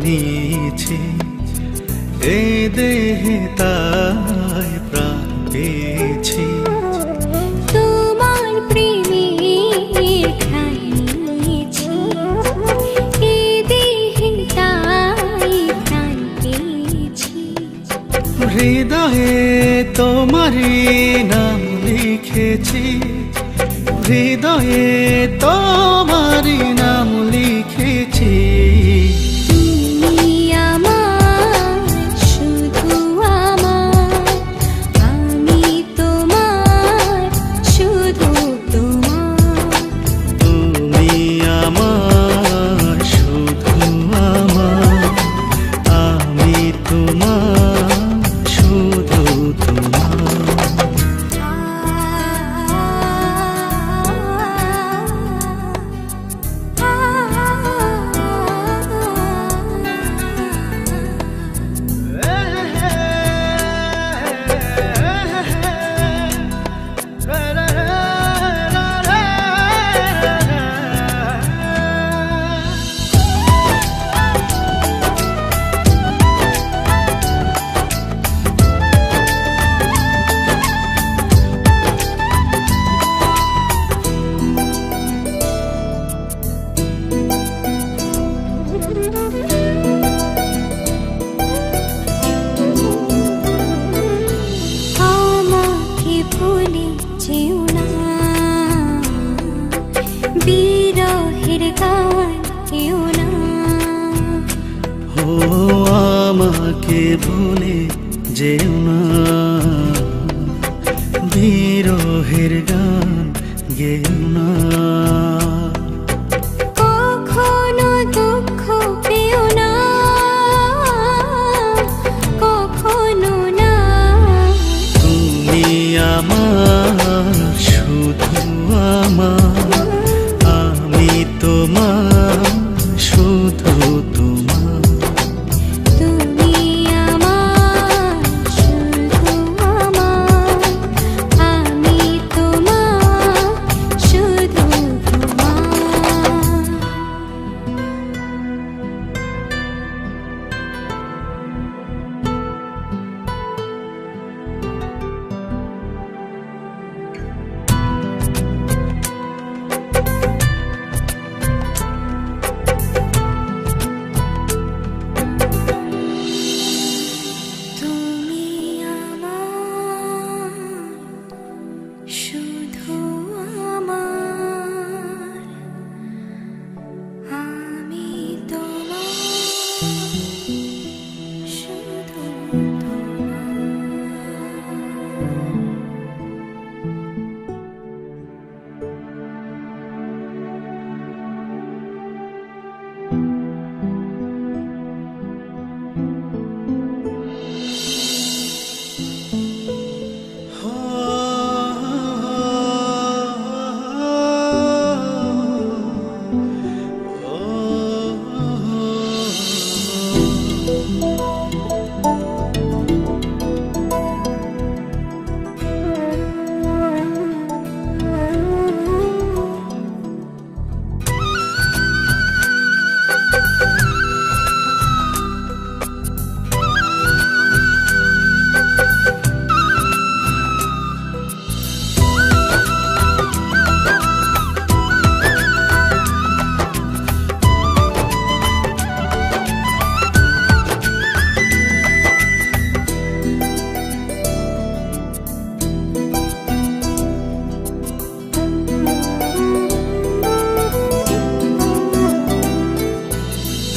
নিয়েছি এ দেহে তাই প্রাণ পেয়েছি। তোমার প্রেমের ঘ্রাণ নিয়েছি এ দেহে তাই প্রাণ পেয়েছি। হৃদয়ে তোমারই নাম লিখেছি, হৃদয়ে তোমারই নাম লিখেছি। তুমি আমার, শুধু আমার, আমি তোমার, শুধু তোমার। তুমি আমার, শুধু আমার, আমি তোমার, শুধু তোমার। আমাকে ভুলে যেও না, বিরহের গান কেউ না। ও আমাকে ভুলে যেও না, বিরহের গান গেও না। কখনো দুঃখ পেও না, কখনো না। তুমি আমার, শুধু আমার, আমি তোমার, শুধু তোমার। তুমি আমার, শুধু আমার, আমি তোমার, শুধু তোমার। তুমি আমার, শুধু আমার, আমি তোমার, শুধু তোমার।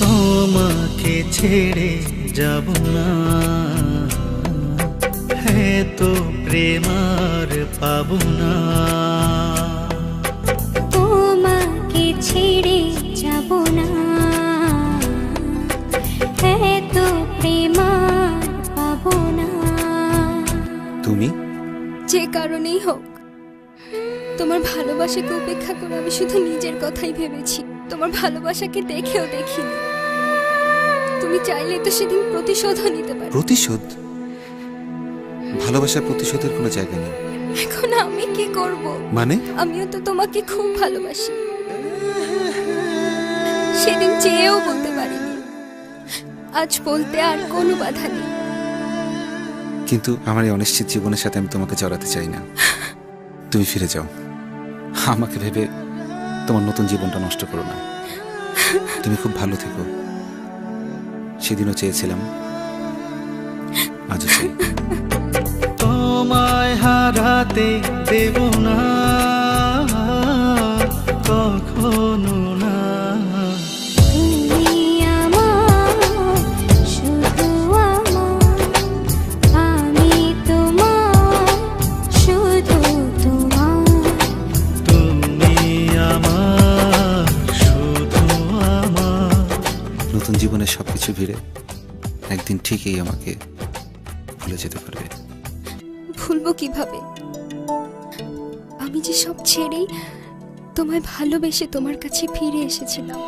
তোমাকে ছেড়ে যাব না, হ্যাঁ তো প্রেম আর পাবো না। তোমাকে ছেড়ে যাব না, এত প্রেম আর পাবো না। তুমি যে কারণেই হোক, তোমার ভালোবাসাকে উপেক্ষা করে আমি শুধু নিজের কথাই ভেবেছি, তোমার ভালোবাসাকে দেখেও দেখিনি। তুমি চাইলে তো সেদিন প্রতিশোধও নিতে পারো। প্রতিশোধ? ভালোবাসার প্রতিশোধের কোনো জায়গা নেই। এখন আমি কি করব? মানে? আমিও তো তোমাকে খুব ভালোবাসি, সেদিন চেয়েও বলতে পারিনি। আজ বলতে আর কোনো বাধা নেই। কিন্তু আমার এই অনিশ্চিত জীবনের সাথে আমি তোমাকে জড়াতে চাই না। তুমি ফিরে যাও, আমাকে ভেবে তোমার নতুন জীবনটা নষ্ট করো না। তুমি খুব ভালো থেকো, সেদিনও চেয়েছিলাম, আজও চাই। তোমায় হারাতে দেব না কখনো না। তুমি আমার, শুধু আমার, আমি তোমার, শুধু তোমার। তুমি আমার, শুধু আমার। নতুন জীবনের সবকিছু ভিড়ে একদিন ঠিকই আমাকে ভুলে যেতে পারবে। ভুলবো কিভাবে? আমি যে সব ছেড়েই তোমায় ভালোবেসে তোমার কাছে ফিরে এসেছিলাম।